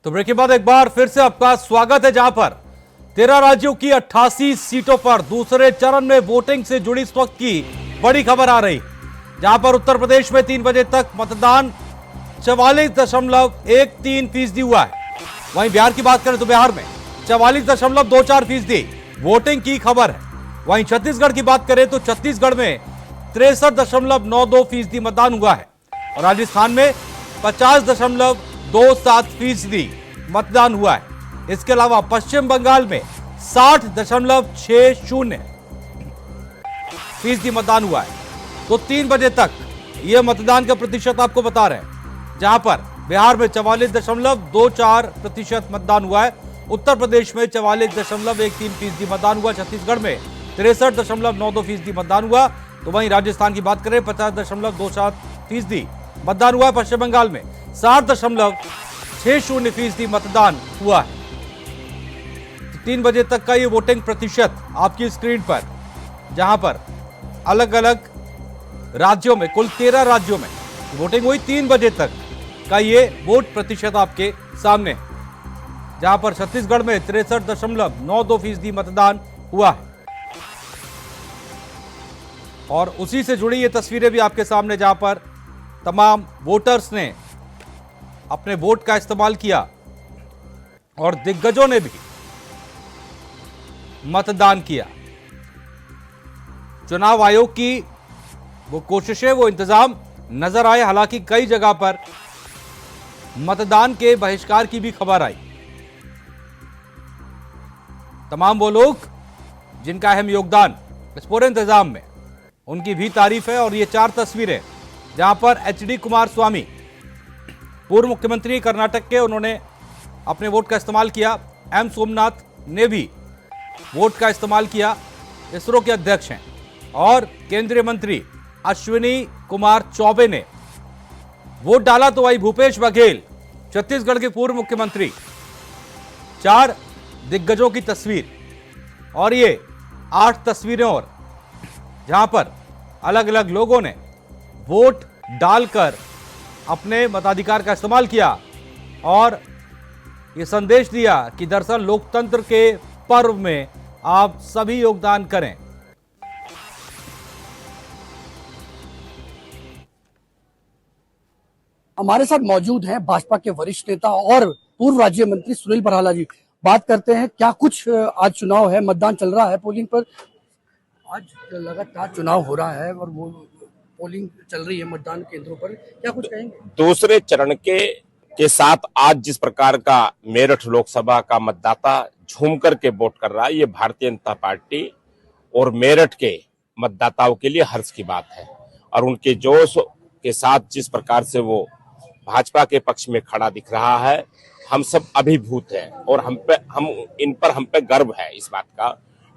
तो ब्रेक के बाद एक बार फिर से आपका स्वागत है, जहां पर 13 राज्यों की 88 सीटों पर दूसरे चरण में वोटिंग से जुड़ी इस वक्त की बड़ी खबर आ रही, जहां पर उत्तर प्रदेश में 3 बजे तक मतदान 44.13% हुआ है। वहीं बिहार की बात करें तो बिहार में 44.24% वोटिंग की खबर है। वहीं छत्तीसगढ़ की बात करें तो छत्तीसगढ़ में 63.92% मतदान हुआ है और राजस्थान में 50.27% मतदान हुआ है। इसके अलावा पश्चिम बंगाल में 60.60% मतदान हुआ है। तो 3 बजे तक यह मतदान का प्रतिशत आपको बता रहे हैं, जहां पर बिहार में 44.24% मतदान हुआ है, उत्तर प्रदेश में 44.13% मतदान हुआ, छत्तीसगढ़ में 63.92% मतदान हुआ। तो वहीं राजस्थान की बात करें 50.27% मतदान हुआ है, पश्चिम बंगाल में 60.60% मतदान हुआ है। 3 बजे तक का ये वोटिंग प्रतिशत आपकी स्क्रीन पर, जहां पर अलग अलग राज्यों में कुल 13 राज्यों में वोटिंग हुई। 3 बजे तक का ये वोट प्रतिशत आपके सामने है, जहां पर छत्तीसगढ़ में 63.92% मतदान हुआ है। और उसी से जुड़ी ये तस्वीरें भी आपके सामने, जहां पर तमाम वोटर्स ने अपने वोट का इस्तेमाल किया और दिग्गजों ने भी मतदान किया। चुनाव आयोग की वो कोशिशें, वो इंतजाम नजर आए। हालांकि कई जगह पर मतदान के बहिष्कार की भी खबर आई। तमाम वो लोग जिनका अहम योगदान इस पूरे इंतजाम में, उनकी भी तारीफ है। और ये 4 तस्वीरें जहां पर एचडी कुमारस्वामी, पूर्व मुख्यमंत्री कर्नाटक के, उन्होंने अपने वोट का इस्तेमाल किया। एम सोमनाथ ने भी वोट का इस्तेमाल किया, इसरो के अध्यक्ष हैं। और केंद्रीय मंत्री अश्विनी कुमार चौबे ने वोट डाला। तो वही भूपेश बघेल, छत्तीसगढ़ के पूर्व मुख्यमंत्री, 4 दिग्गजों की तस्वीर और ये 8 तस्वीरें और, जहां पर अलग अलग लोगों ने वोट डालकर अपने मताधिकार का इस्तेमाल किया और ये संदेश दिया कि दरअसल लोकतंत्र के पर्व में आप सभी योगदान करें। हमारे साथ मौजूद हैं भाजपा के वरिष्ठ नेता और पूर्व राज्य मंत्री सुनील भराला जी। बात करते हैं, क्या कुछ आज चुनाव है, मतदान चल रहा है पोलिंग पर, आज लगातार चुनाव हो रहा है और वो पोलिंग चल रही है मतदान केंद्रों पर, क्या कुछ कहेंगे? दूसरे चरण के साथ आज जिस प्रकार का मेरठ लोकसभा का मतदाता झूम करके वोट कर रहा है, ये भारतीय जनता पार्टी और मेरठ के मतदाताओं के लिए हर्ष की बात है। और उनके जोश के साथ जिस प्रकार से वो भाजपा के पक्ष में खड़ा दिख रहा है, हम सब अभिभूत हैं। और हम पे गर्व है इस बात का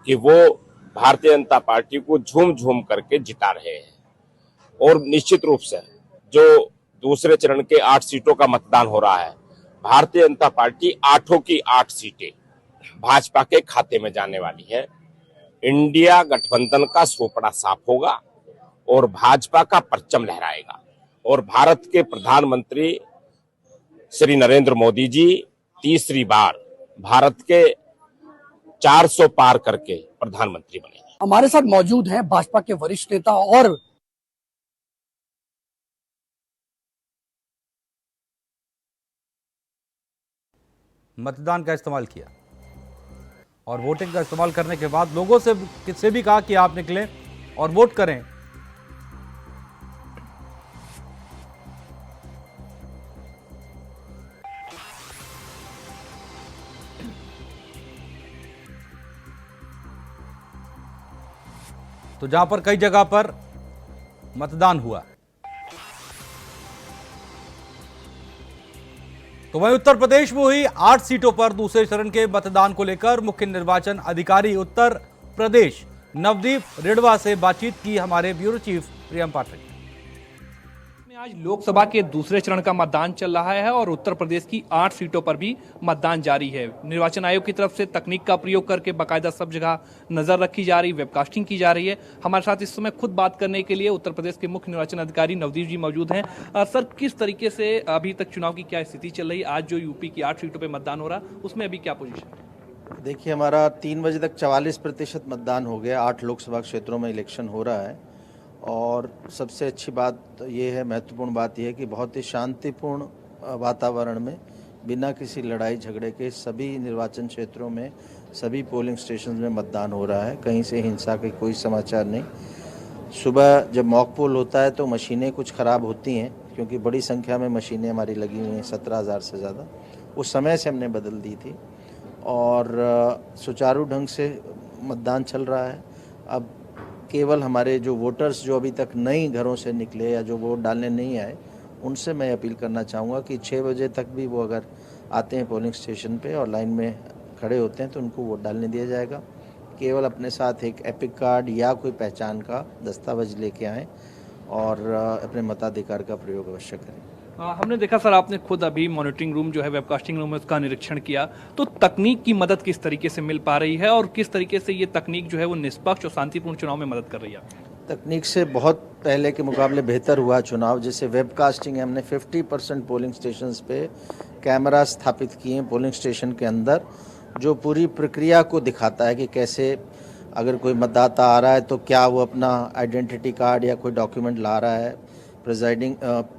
कि वो भारतीय जनता पार्टी को झूम झूम करके जिता रहे हैं। और निश्चित रूप से जो दूसरे चरण के 8 सीटों का मतदान हो रहा है, भारतीय जनता पार्टी 8 की 8 सीटें भाजपा के खाते में जाने वाली है। इंडिया गठबंधन का सोपड़ा साफ होगा और भाजपा का परचम लहराएगा। और भारत के प्रधानमंत्री श्री नरेंद्र मोदी जी तीसरी बार भारत के 400 पार करके प्रधानमंत्री बनेंगे। हमारे साथ मौजूद हैं भाजपा के वरिष्ठ नेता और मतदान का इस्तेमाल किया और वोटिंग का इस्तेमाल करने के बाद लोगों से भी कहा कि आप निकलें और वोट करें। तो जहां पर कई जगह पर मतदान हुआ, तो वहीं उत्तर प्रदेश में हुई 8 सीटों पर दूसरे चरण के मतदान को लेकर मुख्य निर्वाचन अधिकारी उत्तर प्रदेश नवदीप रिडवा से बातचीत की हमारे ब्यूरो चीफ प्रियम पाठक। आज लोकसभा के दूसरे चरण का मतदान चल रहा है और उत्तर प्रदेश की 8 सीटों पर भी मतदान जारी है। निर्वाचन आयोग की तरफ से तकनीक का प्रयोग करके बाकायदा सब जगह नजर रखी जा रही, वेबकास्टिंग की जा रही है। हमारे साथ इस समय खुद बात करने के लिए उत्तर प्रदेश के मुख्य निर्वाचन अधिकारी नवदीप जी मौजूद हैं। सर, किस तरीके से अभी तक चुनाव की क्या स्थिति चल रही है? आज जो यूपी की 8 सीटों पर मतदान हो रहा है उसमें अभी क्या पोजिशन है? देखिए, हमारा 3 बजे तक 44% मतदान हो गया। 8 लोकसभा क्षेत्रों में इलेक्शन हो रहा है और सबसे अच्छी बात ये है, महत्वपूर्ण बात यह है कि बहुत ही शांतिपूर्ण वातावरण में बिना किसी लड़ाई झगड़े के सभी निर्वाचन क्षेत्रों में सभी पोलिंग स्टेशन में मतदान हो रहा है। कहीं से हिंसा के कोई समाचार नहीं। सुबह जब मॉक पोल होता है तो मशीनें कुछ ख़राब होती हैं, क्योंकि बड़ी संख्या में मशीनें हमारी लगी हुई हैं, 17,000 से ज़्यादा। उस समय से हमने बदल दी थी और सुचारू ढंग से मतदान चल रहा है। अब केवल हमारे जो वोटर्स जो अभी तक नए घरों से निकले या जो वोट डालने नहीं आए, उनसे मैं अपील करना चाहूँगा कि 6 बजे तक भी वो अगर आते हैं पोलिंग स्टेशन पे और लाइन में खड़े होते हैं तो उनको वोट डालने दिया जाएगा। केवल अपने साथ एक एपिक कार्ड या कोई पहचान का दस्तावेज लेके आएँ और अपने मताधिकार का प्रयोग अवश्य करें। हमने देखा सर, आपने खुद अभी मॉनिटरिंग रूम जो है, वेबकास्टिंग रूम है, उसका निरीक्षण किया, तो तकनीक की मदद किस तरीके से मिल पा रही है और किस तरीके से ये तकनीक जो है वो निष्पक्ष और शांतिपूर्ण चुनाव में मदद कर रही है? तकनीक से बहुत पहले के मुकाबले बेहतर हुआ चुनाव। जैसे वेबकास्टिंग है, हमने 50% पोलिंग स्टेशंस पे कैमरा स्थापित किए हैं पोलिंग स्टेशन के अंदर, जो पूरी प्रक्रिया को दिखाता है कि कैसे अगर कोई मतदाता आ रहा है तो क्या वो अपना आइडेंटिटी कार्ड या कोई डॉक्यूमेंट ला रहा है, प्रिजाइडिंग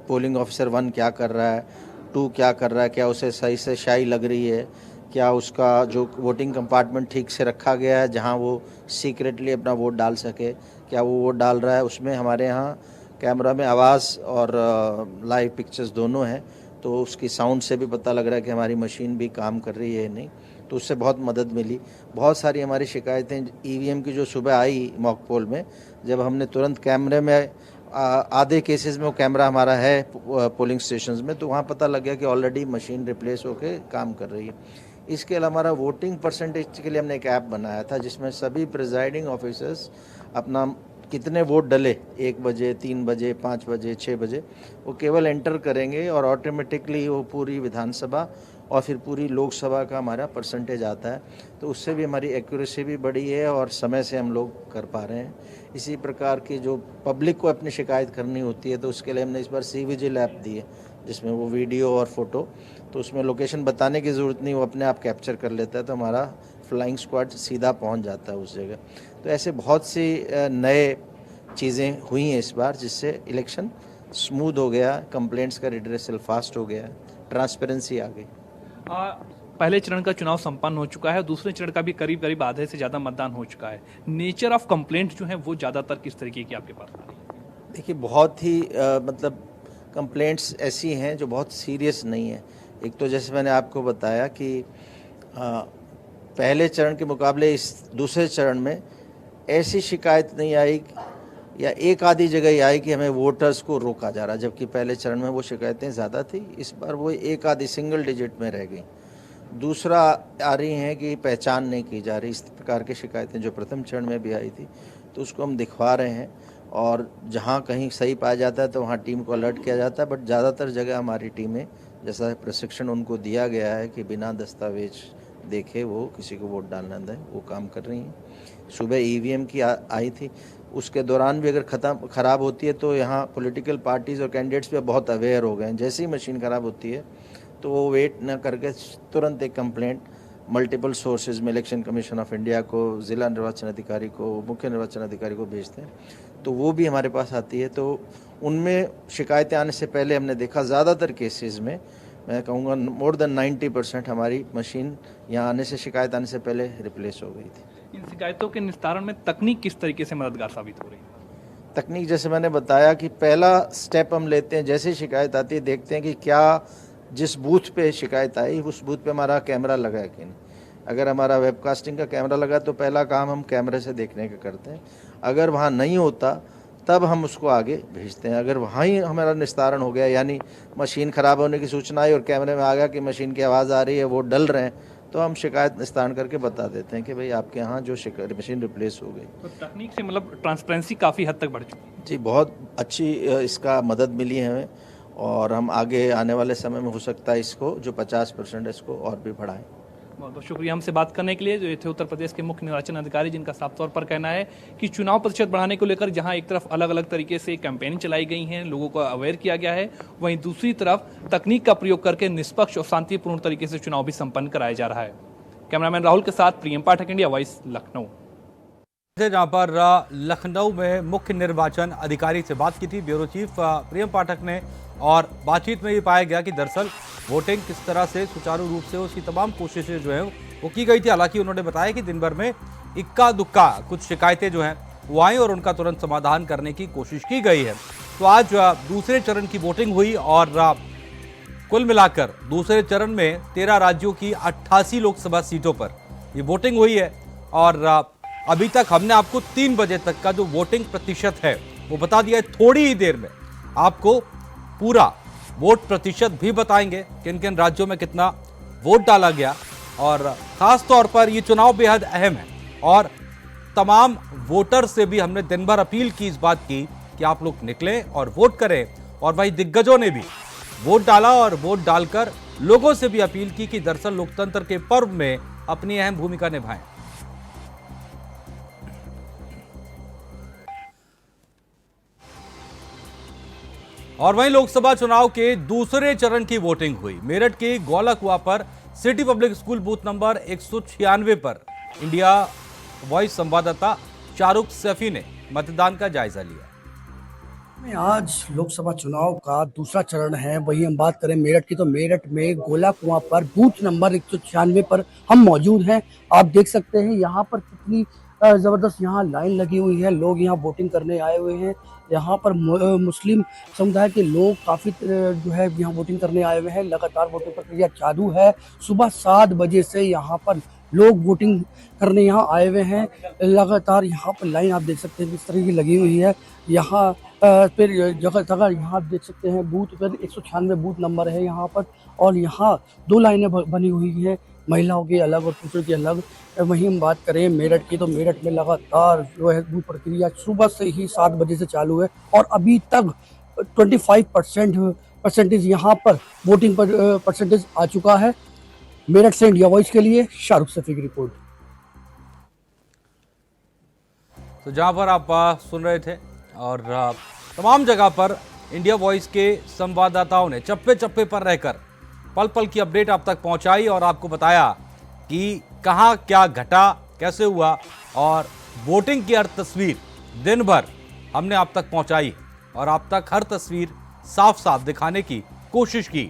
पोलिंग ऑफिसर 1 क्या कर रहा है, 2 क्या कर रहा है, क्या उसे सही से स्याही लग रही है, क्या उसका जो वोटिंग कंपार्टमेंट ठीक से रखा गया है जहां वो सीक्रेटली अपना वोट डाल सके, क्या वो वोट डाल रहा है। उसमें हमारे यहाँ कैमरा में आवाज़ और लाइव पिक्चर्स दोनों हैं, तो उसकी साउंड से भी पता लग रहा है कि हमारी मशीन भी काम कर रही है नहीं, तो उससे बहुत मदद मिली। बहुत सारी हमारी शिकायतें ईवीएम की जो सुबह आई मॉक पोल में, जब हमने तुरंत कैमरे में आधे केसेस में वो कैमरा हमारा है पोलिंग स्टेशंस में, तो वहाँ पता लग गया कि ऑलरेडी मशीन रिप्लेस होके काम कर रही है। इसके अलावा हमारा वोटिंग परसेंटेज के लिए हमने एक ऐप बनाया था जिसमें सभी प्रिजाइडिंग ऑफिसर्स अपना कितने वोट डले 1 बजे, 3 बजे, 5 बजे, 6 बजे, वो केवल एंटर करेंगे और ऑटोमेटिकली वो पूरी विधानसभा और फिर पूरी लोकसभा का हमारा परसेंटेज आता है। तो उससे भी हमारी एक्यूरेसी भी बढ़ी है और समय से हम लोग कर पा रहे हैं। इसी प्रकार की जो पब्लिक को अपनी शिकायत करनी होती है तो उसके लिए हमने इस बार सी-विजिल ऐप दी है, जिसमें वो वीडियो और फोटो, तो उसमें लोकेशन बताने की ज़रूरत नहीं, वो अपने आप कैप्चर कर लेता है, तो हमारा फ्लाइंग स्क्वाड सीधा पहुंच जाता है उस जगह। तो ऐसे बहुत सी नए चीज़ें हुई हैं इस बार, जिससे इलेक्शन स्मूथ हो गया, कंप्लेंट्स का रिड्रेसल फास्ट हो गया, ट्रांसपेरेंसी आ गई। पहले चरण का चुनाव संपन्न हो चुका है, दूसरे चरण का भी करीब करीब आधे से ज़्यादा मतदान हो चुका है। नेचर ऑफ कंप्लेंट जो है वो ज़्यादातर किस तरीके की आपके पास आ रही है? देखिए, बहुत ही मतलब कंप्लेंट्स ऐसी हैं जो बहुत सीरियस नहीं है। एक तो जैसे मैंने आपको बताया कि पहले चरण के मुकाबले इस दूसरे चरण में ऐसी शिकायत नहीं आई या एक आधी जगह ही आई कि हमें वोटर्स को रोका जा रहा, जबकि पहले चरण में वो शिकायतें ज़्यादा थी। इस बार वो एक आधी सिंगल डिजिट में रह गई। दूसरा आ रही हैं कि पहचान नहीं की जा रही, इस प्रकार की शिकायतें जो प्रथम चरण में भी आई थी, तो उसको हम दिखवा रहे हैं और जहां कहीं सही पाया जाता है तो वहां टीम को अलर्ट किया जाता है। बट ज़्यादातर जगह हमारी टीमें, जैसा प्रशिक्षण उनको दिया गया है कि बिना दस्तावेज देखे वो किसी को वोट डालना दें, वो काम कर रही हैं। सुबह ईवीएम की आई थी, उसके दौरान भी अगर ख़राब होती है तो यहाँ पॉलिटिकल पार्टीज़ और कैंडिडेट्स भी बहुत अवेयर हो गए हैं। जैसे ही मशीन ख़राब होती है तो वो वेट न करके तुरंत एक कंप्लेंट मल्टीपल सोर्सेज में इलेक्शन कमीशन ऑफ इंडिया को, ज़िला निर्वाचन अधिकारी को, मुख्य निर्वाचन अधिकारी को भेजते हैं, तो वो भी हमारे पास आती है। तो उनमें शिकायतें आने से पहले हमने देखा ज़्यादातर केसेस में, मैं कहूँगा मोर देन 90% हमारी मशीन यहाँ आने से, शिकायत आने से पहले रिप्लेस हो गई थी। इन शिकायतों के निस्तारण में तकनीक किस तरीके से मददगार साबित हो रही है? तकनीक, जैसे मैंने बताया कि पहला स्टेप हम लेते हैं, जैसे शिकायत आती है देखते हैं कि क्या जिस बूथ पे शिकायत आई उस बूथ पे हमारा कैमरा लगा है कि नहीं। अगर हमारा वेबकास्टिंग का कैमरा लगा तो पहला काम हम कैमरे से देखने का करते हैं। अगर वहाँ नहीं होता तब हम उसको आगे भेजते हैं। अगर वहाँ ही हमारा निस्तारण हो गया, यानी मशीन ख़राब होने की सूचना आई और कैमरे में आ गया कि मशीन की आवाज़ आ रही है, वो डल रहे हैं, तो हम शिकायत निस्तारण करके बता देते हैं कि भाई आपके यहाँ जो मशीन रिप्लेस हो गई। तो तकनीक से मतलब ट्रांसपेरेंसी काफ़ी हद तक बढ़ चुकी है। जी, बहुत अच्छी इसका मदद मिली है हमें, और हम आगे आने वाले समय में हो सकता है इसको जो 50% है इसको और भी बढ़ाएं। बहुत बहुत शुक्रिया हमसे बात करने के लिए। जो ये थे उत्तर प्रदेश के मुख्य निर्वाचन अधिकारी, जिनका साफ तौर पर कहना है कि चुनाव प्रतिशत बढ़ाने को लेकर जहां एक तरफ अलग अलग तरीके से कैंपेनिंग चलाई गई है, लोगों को अवेयर किया गया है, वहीं दूसरी तरफ तकनीक का प्रयोग करके निष्पक्ष और शांतिपूर्ण तरीके से चुनाव भी संपन्न कराया जा रहा है। कैमरामैन राहुल के साथ प्रियम पाठक, इंडिया वॉइस, लखनऊ। जहां पर लखनऊ में मुख्य निर्वाचन अधिकारी से बात की थी ब्यूरो चीफ प्रियम पाठक ने, और बातचीत में ये पाया गया कि दरअसल वोटिंग किस तरह से सुचारू रूप से उसकी तमाम कोशिशें जो हैं वो की गई थी। हालांकि उन्होंने बताया कि दिन भर में इक्का दुक्का कुछ शिकायतें जो हैं वो आई और उनका तुरंत समाधान करने की कोशिश की गई है। तो आज दूसरे चरण की वोटिंग हुई और कुल मिलाकर दूसरे चरण में 13 राज्यों की 88 लोकसभा सीटों पर ये वोटिंग हुई है। और अभी तक हमने आपको 3 बजे तक का जो वोटिंग प्रतिशत है वो बता दिया है। थोड़ी ही देर में आपको पूरा वोट प्रतिशत भी बताएंगे, किन किन राज्यों में कितना वोट डाला गया। और खास तौर पर ये चुनाव बेहद अहम है और तमाम वोटर से भी हमने दिन भर अपील की इस बात की कि आप लोग निकलें और वोट करें। और वहीं दिग्गजों ने भी वोट डाला और वोट डालकर लोगों से भी अपील की कि दरअसल लोकतंत्र के पर्व में अपनी अहम भूमिका निभाएं। और वहीं लोकसभा चुनाव के दूसरे चरण की वोटिंग हुई। मेरठ के गोलाकुआ पर city public school booth number 196 पर इंडिया वॉइस संवाददाता शाहरुख सैफी ने मतदान का जायजा लिया। आज लोकसभा चुनाव का दूसरा चरण है, वही हम बात करें मेरठ की तो मेरठ में गोलाकुआ पर बूथ नंबर 196 पर हम मौजूद हैं। आप देख सकते हैं यहाँ पर कितनी जबरदस्त यहाँ लाइन लगी हुई है, लोग यहाँ वोटिंग करने आए हुए हैं। यहाँ पर मुस्लिम समुदाय के लोग काफ़ी जो है यहाँ वोटिंग करने आए हुए हैं। लगातार वोटिंग प्रक्रिया चालू है। सुबह 7 बजे से यहाँ पर लोग वोटिंग करने यहाँ आए हुए हैं। लगातार यहाँ पर लाइन आप देख सकते हैं किस तरह की लगी हुई है। यहाँ फिर जगह जगह यहाँ आप देख सकते हैं बूथ पर 196 बूथ नंबर है यहाँ पर, और यहाँ 2 लाइनें बनी हुई हैं, महिलाओं की अलग और पुरुषों की अलग। वहीं हम बात करें मेरठ की तो मेरठ में लगातार जो है बूथ प्रक्रिया सुबह से ही 7 बजे से चालू है और अभी तक 25% यहाँ पर वोटिंग पर परसेंटेज आ चुका है। मेरठ से इंडिया वॉइस के लिए शाहरुख सैफी की रिपोर्ट। तो जहां पर आप सुन रहे थे और तमाम जगह पर इंडिया वॉइस के संवाददाताओं ने चप्पे चप्पे पर रहकर पल पल की अपडेट आप तक पहुंचाई और आपको बताया कि कहां क्या घटा, कैसे हुआ, और वोटिंग की हर तस्वीर दिन भर हमने आप तक पहुंचाई और आप तक हर तस्वीर साफ साफ दिखाने की कोशिश की।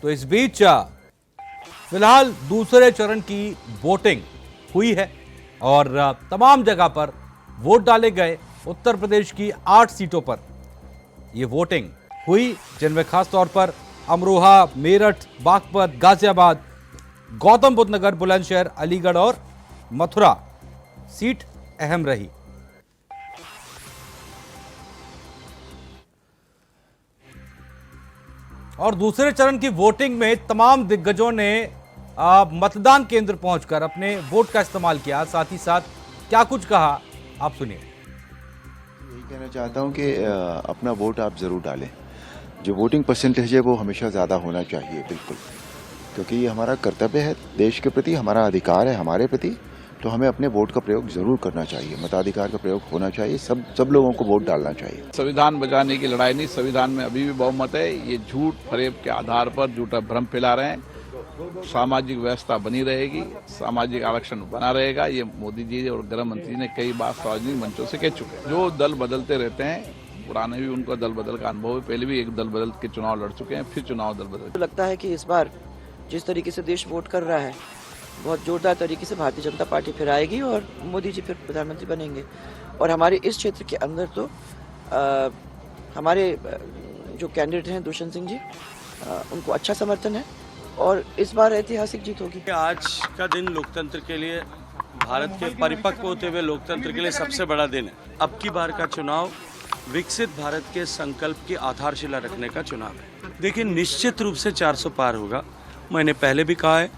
तो इस बीच फिलहाल दूसरे चरण की वोटिंग हुई है और तमाम जगह पर वोट डाले गए। उत्तर प्रदेश की 8 सीटों पर यह वोटिंग हुई, जिनमें खास तौर पर अमरोहा, मेरठ, बागपत, गाजियाबाद, गौतम बुद्ध नगर, बुलंदशहर, अलीगढ़ और मथुरा सीट अहम रही। और दूसरे चरण की वोटिंग में तमाम दिग्गजों ने मतदान केंद्र पहुंचकर अपने वोट का इस्तेमाल किया। साथ ही साथ क्या कुछ कहा आप सुनिए। यही कहना चाहता हूं कि अपना वोट आप ज़रूर डालें। जो वोटिंग परसेंटेज है वो हमेशा ज़्यादा होना चाहिए, बिल्कुल, क्योंकि ये हमारा कर्तव्य है देश के प्रति, हमारा अधिकार है हमारे प्रति। तो हमें अपने वोट का प्रयोग ज़रूर करना चाहिए, मताधिकार का प्रयोग होना चाहिए। सब लोगों को वोट डालना चाहिए। संविधान बचाने की लड़ाई नहीं, संविधान में अभी भी बहुमत है। ये झूठ फरेब के आधार पर झूठा भ्रम फैला रहे हैं। सामाजिक व्यवस्था बनी रहेगी, सामाजिक आरक्षण बना रहेगा। ये मोदी जी और गृह मंत्री ने कई बार सार्वजनिक मंचों से कह चुके। जो दल बदलते रहते हैं, पुराने भी उनका दल बदल का अनुभव है, पहले भी एक दल बदल के चुनाव लड़ चुके हैं, फिर चुनाव दल बदल। लगता है कि इस बार जिस तरीके से देश वोट कर रहा है, बहुत जोरदार तरीके से भारतीय जनता पार्टी फिर आएगी और मोदी जी फिर प्रधानमंत्री बनेंगे। और हमारे इस क्षेत्र के अंदर तो हमारे जो कैंडिडेट हैं दुष्यंत सिंह जी, उनको अच्छा समर्थन है और इस बार ऐतिहासिक जीत होगी। आज का दिन लोकतंत्र के लिए, भारत के परिपक्व होते हुए लोकतंत्र के लिए सबसे बड़ा दिन है। अब की बार का चुनाव विकसित भारत के संकल्प की आधारशिला रखने का चुनाव है। देखिए, निश्चित रूप से 400 पार होगा। मैंने पहले भी कहा है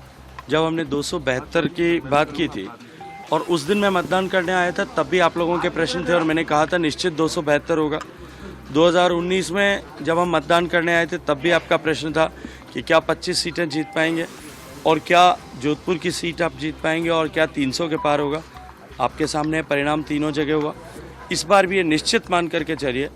जब हमने 272 की बात की थी और उस दिन मैं मतदान करने आया था, तब भी आप लोगों के प्रश्न थे और मैंने कहा था निश्चित 272 होगा। 2019 में जब हम मतदान करने आए थे, तब भी आपका प्रश्न था कि क्या 25 सीटें जीत पाएंगे और क्या जोधपुर की सीट आप जीत पाएंगे और क्या 300 के पार होगा। आपके सामने परिणाम तीनों जगह हुआ। इस बार भी ये निश्चित मान करके चलिए,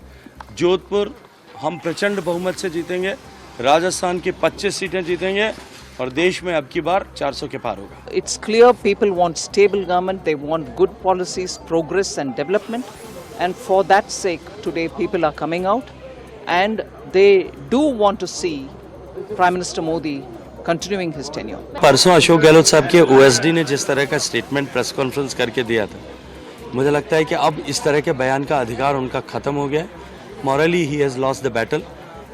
जोधपुर हम प्रचंड बहुमत से जीतेंगे, राजस्थान की 25 सीटें जीतेंगे और देश में अब की बार 400 के पार होगा। It's clear people want stable government, they want good policies, progress and development, and for that sake today people are coming out and they do want to see Prime Minister Modi continuing his tenure. परसों अशोक गहलोत साहब के OSD ने जिस तरह का statement press conference करके दिया था, मुझे लगता है कि अब इस तरह के बयान का अधिकार उनका ख़त्म हो गया है। Morally he has lost the battle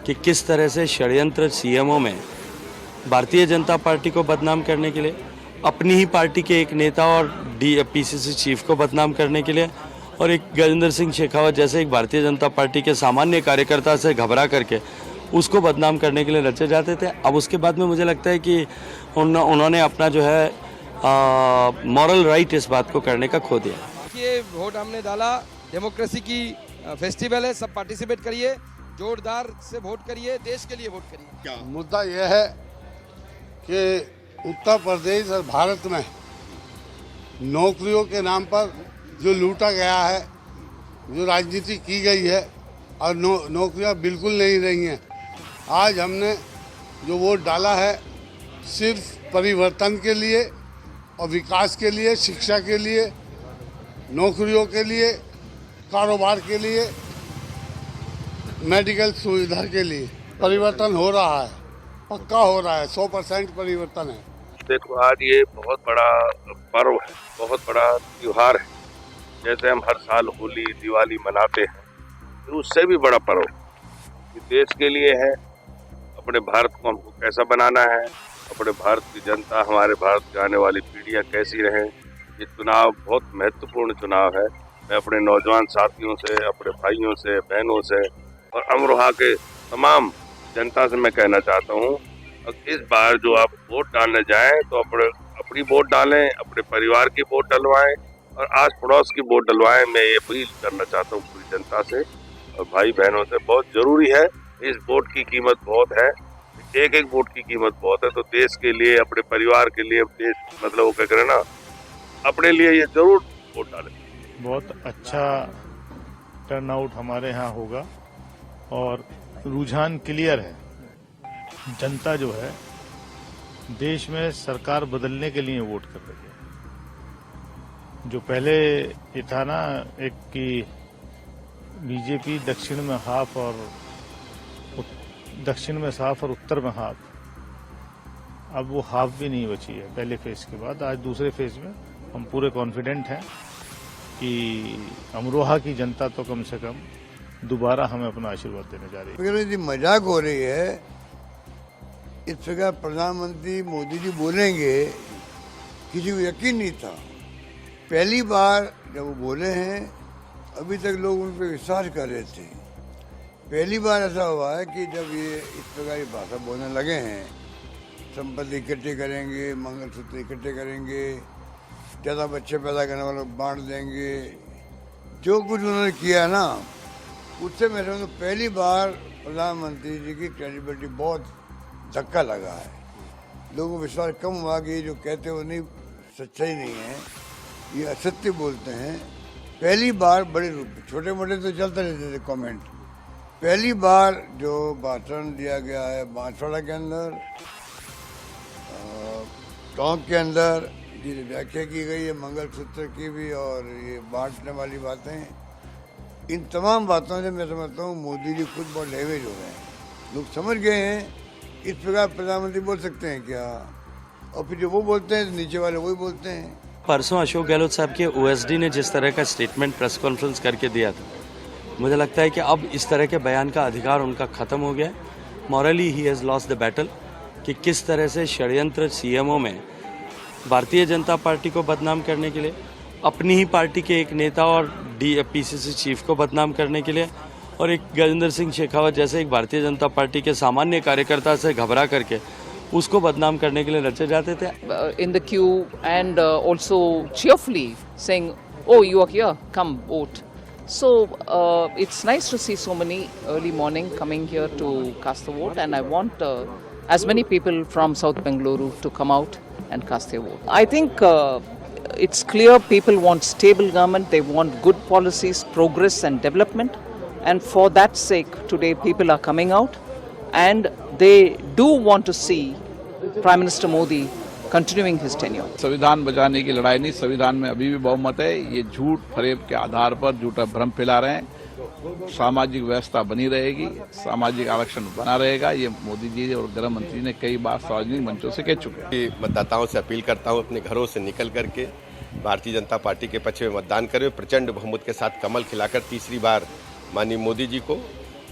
कि किस तरह से षड्यंत्र सीएमओ में भारतीय जनता पार्टी को बदनाम करने के लिए, अपनी ही पार्टी के एक नेता और पीसीसी चीफ को बदनाम करने के लिए और एक गजेंद्र सिंह शेखावत जैसे एक भारतीय जनता पार्टी के सामान्य कार्यकर्ता से घबरा करके उसको बदनाम करने के लिए रचे जाते थे। अब उसके बाद में मुझे लगता है कि उन्होंने अपना जो है मॉरल राइट इस बात को करने का खो दिया। ये वोट हमने डाला, डेमोक्रेसी की फेस्टिवल है, सब पार्टिसिपेट करिए, जोरदार से वोट करिए, देश के लिए वोट करिए। क्या मुद्दा यह है कि उत्तर प्रदेश और भारत में नौकरियों के नाम पर जो लूटा गया है, जो राजनीति की गई है और नौकरियां बिल्कुल नहीं रही हैं। आज हमने जो वोट डाला है सिर्फ परिवर्तन के लिए और विकास के लिए, शिक्षा के लिए, नौकरियों के लिए, कारोबार के लिए, मेडिकल सुविधा के लिए। परिवर्तन हो रहा है, पक्का हो रहा है, 100% परिवर्तन है। देखो आज ये बहुत बड़ा पर्व है, बहुत बड़ा त्योहार है। जैसे हम हर साल होली दिवाली मनाते हैं, फिर उससे भी बड़ा पर्व ये देश के लिए है। अपने भारत को हमको कैसा बनाना है, अपने भारत की जनता, हमारे भारत की आने वाली पीढ़ियां कैसी रहें। ये चुनाव बहुत महत्वपूर्ण चुनाव है। मैं अपने नौजवान साथियों से, अपने भाइयों से, बहनों से और अमरोहा के तमाम जनता से मैं कहना चाहता हूँ, इस बार जो आप वोट डालने जाएं तो अपनी वोट डालें, अपने परिवार की वोट डलवाएं और आस पड़ोस की वोट डलवाएं। मैं ये अपील करना चाहता हूँ पूरी जनता से और भाई बहनों से। बहुत जरूरी है, इस वोट की कीमत बहुत है, एक एक वोट की कीमत बहुत है। तो देश के लिए, अपने परिवार के लिए, देश मतलब वो क्या करें ना, अपने लिए ये जरूर वोट डालें। बहुत अच्छा टर्नआउट हमारे यहाँ होगा और रुझान क्लियर है। जनता जो है देश में सरकार बदलने के लिए वोट कर रही है। जो पहले ये था ना एक कि बीजेपी दक्षिण में हाफ और दक्षिण में साफ और उत्तर में हाफ, अब वो हाफ भी नहीं बची है पहले फेज के बाद। आज दूसरे फेज में हम पूरे कॉन्फिडेंट हैं कि अमरोहा की जनता तो कम से कम दोबारा हमें अपना आशीर्वाद देने जा रही है। मजाक हो रही है, इस प्रकार प्रधानमंत्री मोदी जी बोलेंगे, किसी को यकीन नहीं था। पहली बार जब वो बोले हैं, अभी तक लोग उन पर विश्वास कर रहे थे। पहली बार ऐसा हुआ है कि जब ये इस प्रकार की भाषा बोलने लगे हैं, संपत्ति इकट्ठी करेंगे, मंगलसूत्र इकट्ठे करेंगे, ज़्यादा बच्चे पैदा करने वालों को बांट देंगे, जो कुछ उन्होंने किया ना, उससे मेरे को पहली बार प्रधानमंत्री जी की क्रेडिबिलिटी बहुत धक्का लगा है। लोगों को विश्वास कम हुआ कि जो कहते वो नहीं, सच्चाई नहीं है, ये असत्य बोलते हैं। पहली बार बड़े रूप में, छोटे मोटे तो चलते रहते थे कमेंट, पहली बार जो भाषण दिया गया है बांसवाड़ा के अंदर, टोंक के अंदर, जिसे व्याख्या की गई है मंगलसूत्र की भी और ये बांटने वाली बातें, इन तमाम बातों से मैं समझता हूँ मोदी जी खुद बहुत डैमेज हो गए हैं। लोग समझ गए हैं इस प्रकार प्रधानमंत्री बोल सकते हैं क्या, और फिर जो वो बोलते हैं तो नीचे वाले वही बोलते हैं। परसों अशोक गहलोत साहब के ओएसडी ने जिस तरह का स्टेटमेंट प्रेस कॉन्फ्रेंस करके दिया था, मुझे लगता है कि अब इस तरह के बयान का अधिकार उनका ख़त्म हो गया है। Morally he has lost the battle कि किस तरह से षड्यंत्र सीएमओ में भारतीय जनता पार्टी को बदनाम करने के लिए, अपनी ही पार्टी के एक नेता और पीसीसी चीफ को बदनाम करने के लिए और एक गजेंद्र सिंह शेखावत जैसे एक भारतीय जनता पार्टी के सामान्य कार्यकर्ता से घबरा करके उसको बदनाम करने के लिए रचे जाते थे। In the queue and also cheerfully saying, "Oh, you are here, come vote." So it's nice to see so many early morning coming here to cast the vote, and I want as many people from South Bengaluru to come out and cast their vote. I think it's clear people want stable government, they want good policies, progress and development, and for that sake today people are coming out and they do want to see Prime Minister Modi continuing his tenure. संविधान बचाने की लड़ाई नहीं, संविधान में अभी भी बहुमत है। ये झूठ फरेब के आधार पर झूठा भ्रम फैला रहे हैं। सामाजिक व्यवस्था बनी रहेगी, सामाजिक आरक्षण बना रहेगा, ये मोदी जी और गृह मंत्री ने कई बार सार्वजनिक मंचों से कह चुके हैं। मतदाताओं से अपील करता हूं, अपने घरों से निकल करके भारतीय जनता पार्टी के पक्ष में मतदान करें। प्रचंड बहुमत के साथ कमल खिलाकर तीसरी बार माननीय मोदी जी को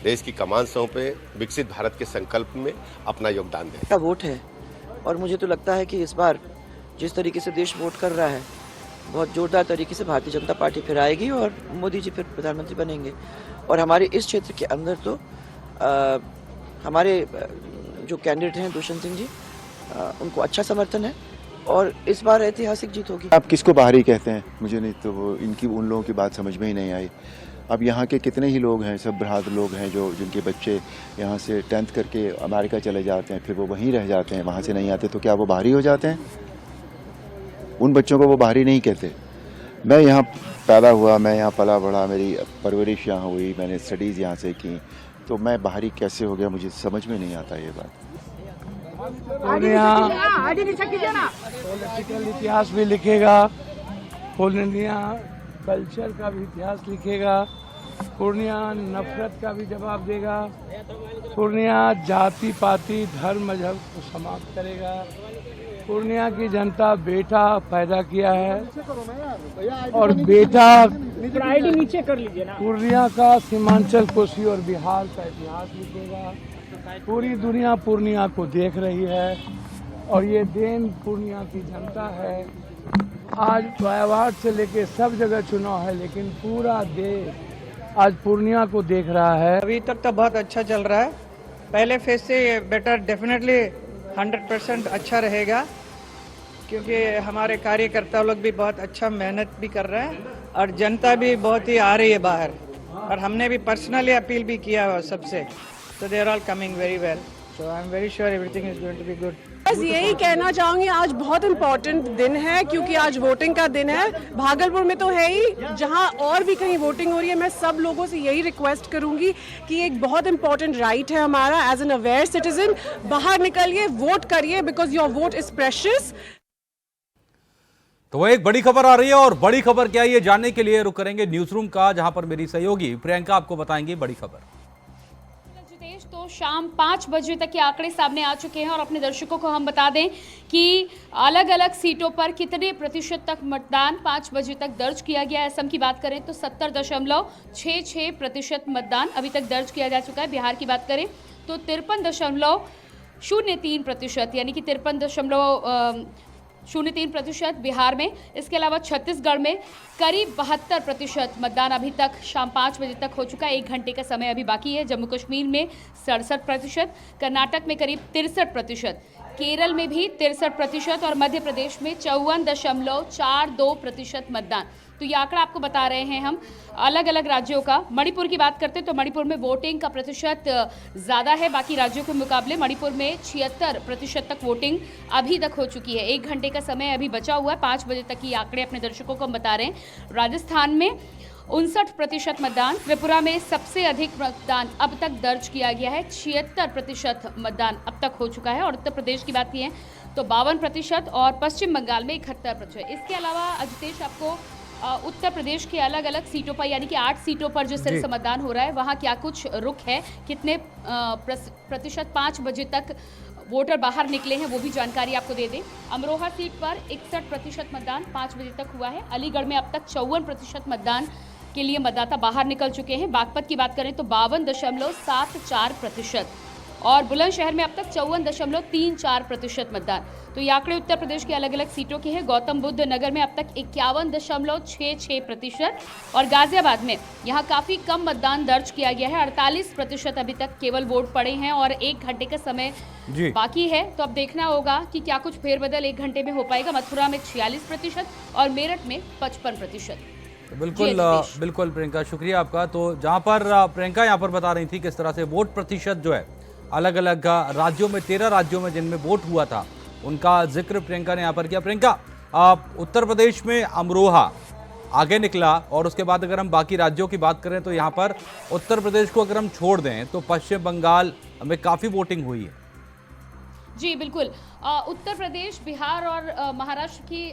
देश की कमान सौंपे, विकसित भारत के संकल्प में अपना योगदान दें। का वोट है और मुझे तो लगता है कि इस बार जिस तरीके से देश वोट कर रहा है, बहुत जोरदार तरीके से भारतीय जनता पार्टी फिर आएगी और मोदी जी फिर प्रधानमंत्री बनेंगे। और हमारे इस क्षेत्र के अंदर तो हमारे जो कैंडिडेट हैं दुष्यंत सिंह जी, उनको अच्छा समर्थन है और इस बार ऐतिहासिक जीत होगी। आप किसको बाहरी कहते हैं? मुझे नहीं तो वो इनकी उन लोगों की बात समझ में ही नहीं आई। अब यहाँ के कितने ही लोग हैं, सब बहादुर लोग हैं जो जिनके बच्चे यहाँ से 10th करके अमेरिका चले जाते हैं, फिर वो वहीं रह जाते हैं, वहाँ से नहीं आते, तो क्या वो बाहरी हो जाते हैं? उन बच्चों को वो बाहरी नहीं कहते। मैं यहाँ पैदा हुआ, मैं यहाँ पला बड़ा, मेरी परवरिश यहाँ हुई, मैंने स्टडीज़ यहाँ से की, तो मैं बाहरी कैसे हो गया मुझे समझ में नहीं आता ये बात। पॉलिटिकल इतिहास भी लिखेगा, पूर्णिया कल्चर का भी इतिहास लिखेगा, पूर्णिया नफरत का भी जवाब देगा, पूर्णिया जाति पाति धर्म मजहब को समाप्त करेगा। पूर्णिया की जनता बेटा पैदा किया है और बेटा नीचे कर लीजिए ना। पूर्णिया का सीमांचल, कोसी और बिहार का इतिहास लिखेगा। पूरी दुनिया पूर्णिया को देख रही है और ये देन पूर्णिया की जनता है। आज वायवाड़ से लेके सब जगह चुनाव है, लेकिन पूरा देश आज पूर्णिया को देख रहा है। अभी तक तो बहुत अच्छा चल रहा है, पहले फेज से बेटर डेफिनेटली 100% अच्छा रहेगा, क्योंकि हमारे कार्यकर्ता लोग भी बहुत अच्छा मेहनत भी कर रहे हैं और जनता भी बहुत ही आ रही है बाहर, और हमने भी पर्सनली अपील भी किया है सबसे, तो they are all coming very well, so I am very sure everything is going to be good. बस यही कहना चाहूँगी, आज बहुत इम्पोर्टेंट दिन है क्योंकि आज वोटिंग का दिन है। भागलपुर में तो है ही, जहाँ और भी कहीं वोटिंग हो रही है, मैं सब लोगों से यही रिक्वेस्ट करूँगी कि एक बहुत इम्पोर्टेंट राइट है हमारा एज एन अवेयर सिटीजन, बाहर निकलिए, वोट करिए, because your vote is precious. तो वो एक बड़ी खबर आ रही है, और बड़ी खबर क्या है ये जानने के लिए रुक करेंगे न्यूज रूम का, जहां पर मेरी सहयोगी प्रियंका आपको बताएंगी बड़ी खबर। तो शाम 5 बजे तक के आंकड़े सामने आ चुके हैं और अपने दर्शकों को हम बता दें कि अलग अलग सीटों पर कितने प्रतिशत तक मतदान 5 बजे तक दर्ज किया गया है। असम की बात करें तो 70.66% मतदान अभी तक दर्ज किया जा चुका है। बिहार की बात करें तो 53.03%, यानी कि 53.03% बिहार में। इसके अलावा छत्तीसगढ़ में करीब 72% मतदान अभी तक शाम 5 बजे तक हो चुका है, 1 घंटे का समय अभी बाकी है। जम्मू कश्मीर में 67%, कर्नाटक में करीब 63%, केरल में भी 63% और मध्य प्रदेश में 54.42% मतदान। तो ये आंकड़ा आपको बता रहे हैं हम अलग अलग राज्यों का। मणिपुर की बात करते हैं तो मणिपुर में वोटिंग का प्रतिशत ज़्यादा है बाकी राज्यों के मुकाबले। मणिपुर में 76% तक वोटिंग अभी तक हो चुकी है, 1 घंटे का समय अभी बचा हुआ है। 5 बजे तक ये आंकड़े अपने दर्शकों को हम बता रहे हैं। राजस्थान में 59% मतदान, त्रिपुरा में सबसे अधिक मतदान अब तक दर्ज किया गया है, 76% मतदान अब तक हो चुका है। और उत्तर प्रदेश की बात की है तो 52% और पश्चिम बंगाल में 71%। इसके अलावा अजितेश आपको उत्तर प्रदेश के अलग अलग सीटों पर, यानी कि 8 सीटों पर जो सिर्फ मतदान हो रहा है, वहाँ क्या कुछ रुख है, कितने प्रतिशत 5 बजे तक वोटर बाहर निकले हैं, वो भी जानकारी आपको दे दें। अमरोहा सीट पर 61% मतदान 5 बजे तक हुआ है। अलीगढ़ में अब तक 54% मतदान के लिए मतदाता बाहर निकल चुके हैं। बागपत की बात करें तो 52.74%। और बुलंदशहर में अब तक 54.34% मतदान। तो ये आंकड़े उत्तर प्रदेश की अलग अलग सीटों के हैं। गौतम बुद्ध नगर में अब तक 51.66% और गाजियाबाद में यहाँ काफ़ी कम मतदान दर्ज किया गया है। 48% अभी तक केवल वोट पड़े हैं और 1 घंटे का समय बाकी है। तो अब देखना होगा कि क्या कुछ फेरबदल 1 घंटे में हो पाएगा। मथुरा में 46% और मेरठ में 55%। बिल्कुल प्रियंका, शुक्रिया आपका। तो जहां पर प्रियंका यहाँ पर बता रही थी किस तरह से वोट प्रतिशत जो है अलग अलग राज्यों में, 13 राज्यों में जिनमें वोट हुआ था, उनका जिक्र प्रियंका ने यहाँ पर किया। प्रियंका, उत्तर प्रदेश में अमरोहा आगे निकला और उसके बाद अगर हम बाकी राज्यों की बात करें तो यहाँ पर उत्तर प्रदेश को अगर हम छोड़ दें तो पश्चिम बंगाल में काफ़ी वोटिंग हुई है। जी बिल्कुल, उत्तर प्रदेश, बिहार और महाराष्ट्र की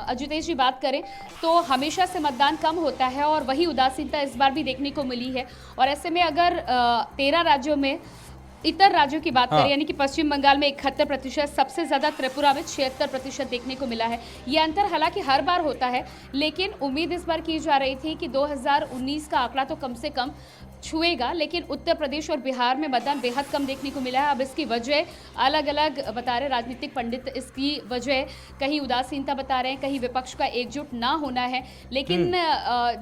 अजितेश जी बात करें तो हमेशा से मतदान कम होता है और वही उदासीनता इस बार भी देखने को मिली है। और ऐसे में अगर 13 राज्यों में इतर राज्यों की बात करें, यानी कि पश्चिम बंगाल में 71%, सबसे ज़्यादा त्रिपुरा में 76% देखने को मिला है। ये अंतर हालांकि हर बार होता है, लेकिन उम्मीद इस बार की जा रही थी कि 2019 का आंकड़ा तो कम से कम छुएगा, लेकिन उत्तर प्रदेश और बिहार में मतदान बेहद कम देखने को मिला है। अब इसकी वजह अलग अलग बता रहे राजनीतिक पंडित, इसकी वजह कहीं उदासीनता बता रहे हैं, कहीं विपक्ष का एकजुट ना होना है। लेकिन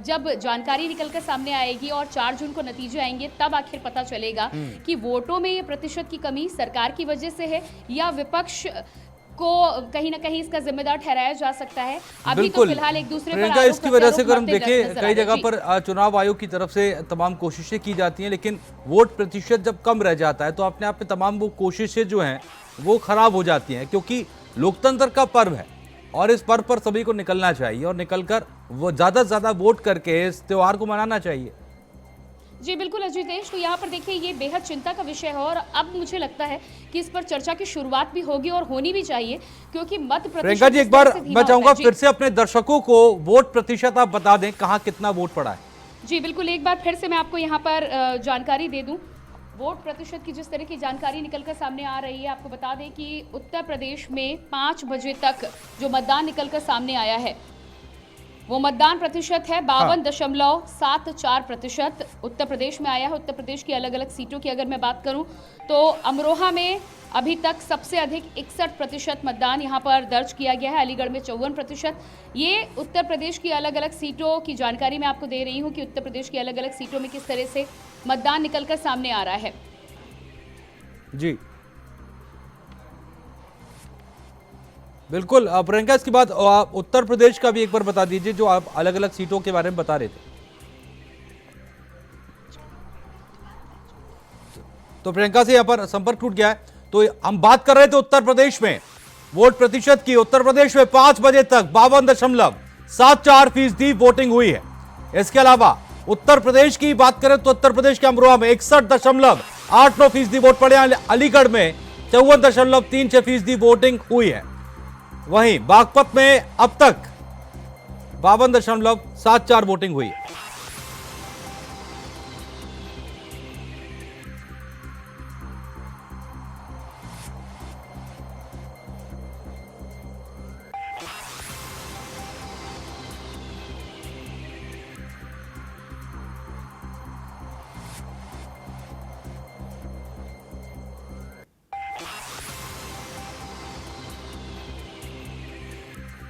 जब जानकारी निकलकर सामने आएगी और 4 जून को नतीजे आएंगे तब आखिर पता चलेगा कि वोटों में ये प्रतिशत की कमी सरकार की वजह से है या विपक्ष को कहीं ना कहीं इसका जिम्मेदार ठहराया जा सकता है। अभी तो फिलहाल एक दूसरे पर इसकी वजह से अगर हम देखें कई जगह पर चुनाव आयोग की तरफ से तमाम कोशिशें की जाती हैं, लेकिन वोट प्रतिशत जब कम रह जाता है तो अपने आप में तमाम वो कोशिशें जो हैं वो खराब हो जाती हैं, क्योंकि लोकतंत्र का पर्व है और इस पर्व पर सभी को निकलना चाहिए और निकलकर वो ज़्यादा से ज़्यादा वोट करके इस त्यौहार को मनाना चाहिए। जी बिल्कुल अजितेश, तो यहाँ पर देखिए ये बेहद चिंता का विषय है और अब मुझे लगता है कि इस पर चर्चा की शुरुआत भी होगी और होनी भी चाहिए, क्योंकि मत प्रतिशत। प्रियंका जी, एक बार मैं चाहूंगा फिर से अपने दर्शकों को वोट प्रतिशत आप बता दें, कहाँ कितना वोट पड़ा है। जी बिल्कुल, एक बार फिर से मैं आपको यहाँ पर जानकारी दे दूं। वोट प्रतिशत की जिस तरह की जानकारी निकलकर सामने आ रही है, आपको बता दें कि उत्तर प्रदेश में 5 बजे तक जो मतदान निकलकर सामने आया है वो मतदान प्रतिशत है 52.74% उत्तर प्रदेश में आया है। उत्तर प्रदेश की अलग अलग सीटों की अगर मैं बात करूं तो अमरोहा में अभी तक सबसे अधिक 61% मतदान यहां पर दर्ज किया गया है। अलीगढ़ में 54%। ये उत्तर प्रदेश की अलग अलग सीटों की जानकारी मैं आपको दे रही हूं कि उत्तर प्रदेश की अलग अलग सीटों में किस तरह से मतदान निकलकर सामने आ रहा है। जी बिल्कुल प्रियंका, इसके बाद उत्तर प्रदेश का भी एक बार बता दीजिए जो आप अलग अलग सीटों के बारे में बता रहे थे। तो प्रियंका से यहाँ पर संपर्क टूट गया है, तो हम बात कर रहे थे उत्तर प्रदेश में वोट प्रतिशत की। उत्तर प्रदेश में 5 बजे तक 52.74% वोटिंग हुई है। इसके अलावा उत्तर प्रदेश की बात करें तो उत्तर प्रदेश के अमरोहा में 61.89% वोट पड़े। अलीगढ़ में 54.36% वोटिंग हुई है। वहीं बागपत में अब तक 52.74 वोटिंग हुई है।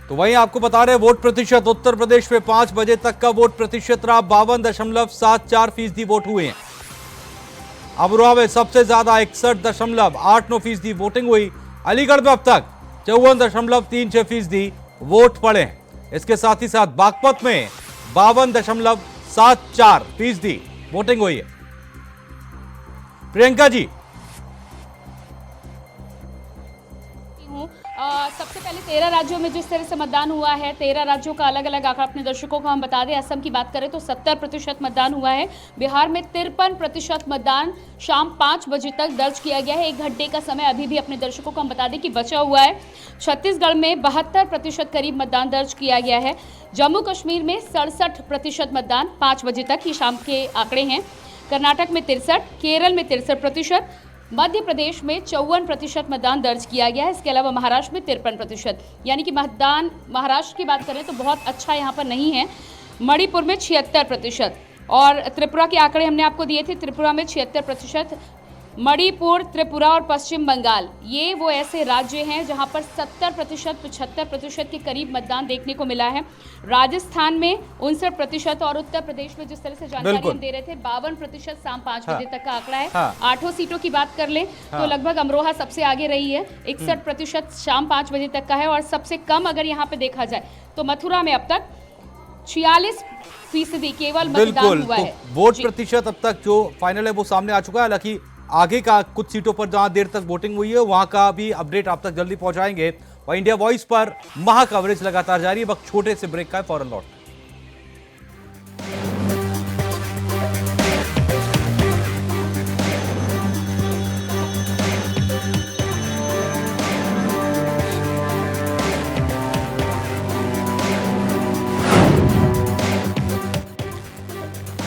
तो वहीं आपको बता रहे वोट प्रतिशत उत्तर प्रदेश में 5 बजे तक का वोट प्रतिशत रहा 52.74% वोट हुए हैं। अमरोहा में सबसे ज्यादा 61.89% वोटिंग हुई। अलीगढ़ में अब तक 54.36% वोट पड़े हैं। इसके साथ ही साथ बागपत में 52.74% वोटिंग हुई है। प्रियंका जी, सबसे पहले 13 राज्यों में जिस तरह से मतदान हुआ है, 13 राज्यों का अलग अलग आंकड़ा अपने दर्शकों को हम बता दें। असम की बात करें तो 70% मतदान हुआ है। बिहार में 53% मतदान शाम 5 बजे तक दर्ज किया गया है। 1 घंटे का समय अभी भी अपने दर्शकों को हम बता दें कि बचा हुआ है। छत्तीसगढ़ में 72% करीब मतदान दर्ज किया गया है। जम्मू कश्मीर में 67% मतदान 5 बजे तक, ये शाम के आंकड़े हैं। कर्नाटक में 63%, केरल में 63%, मध्य प्रदेश में 54% मतदान दर्ज किया गया है। इसके अलावा महाराष्ट्र में 53%, यानी कि मतदान महाराष्ट्र की बात करें तो बहुत अच्छा यहाँ पर नहीं है। मणिपुर में 76% और त्रिपुरा के आंकड़े हमने आपको दिए थे। त्रिपुरा में 76% मणिपुर, त्रिपुरा और पश्चिम बंगाल, ये वो ऐसे राज्य हैं जहां पर 70%, 75% के करीब मतदान देखने को मिला है। राजस्थान में 59% और उत्तर प्रदेश में जिस तरह से जानकारी हम दे रहे थे 52% शाम 5 बजे तक का आंकड़ा है। 8 सीटों की बात कर लें तो लगभग अमरोहा सबसे आगे रही है, 61% शाम 5 बजे तक का है। और सबसे कम अगर यहाँ पे देखा जाए तो मथुरा में अब तक 46% केवल मतदान हुआ है। वोट प्रतिशत अब तक जो फाइनल है वो सामने आ चुका है। हालांकि आगे का कुछ सीटों पर जहां देर तक वोटिंग हुई है वहां का भी अपडेट आप तक जल्दी पहुंचाएंगे। और इंडिया वॉइस पर महा कवरेज लगातार जारी है। वक्त छोटे से ब्रेक का है, फौरन लौट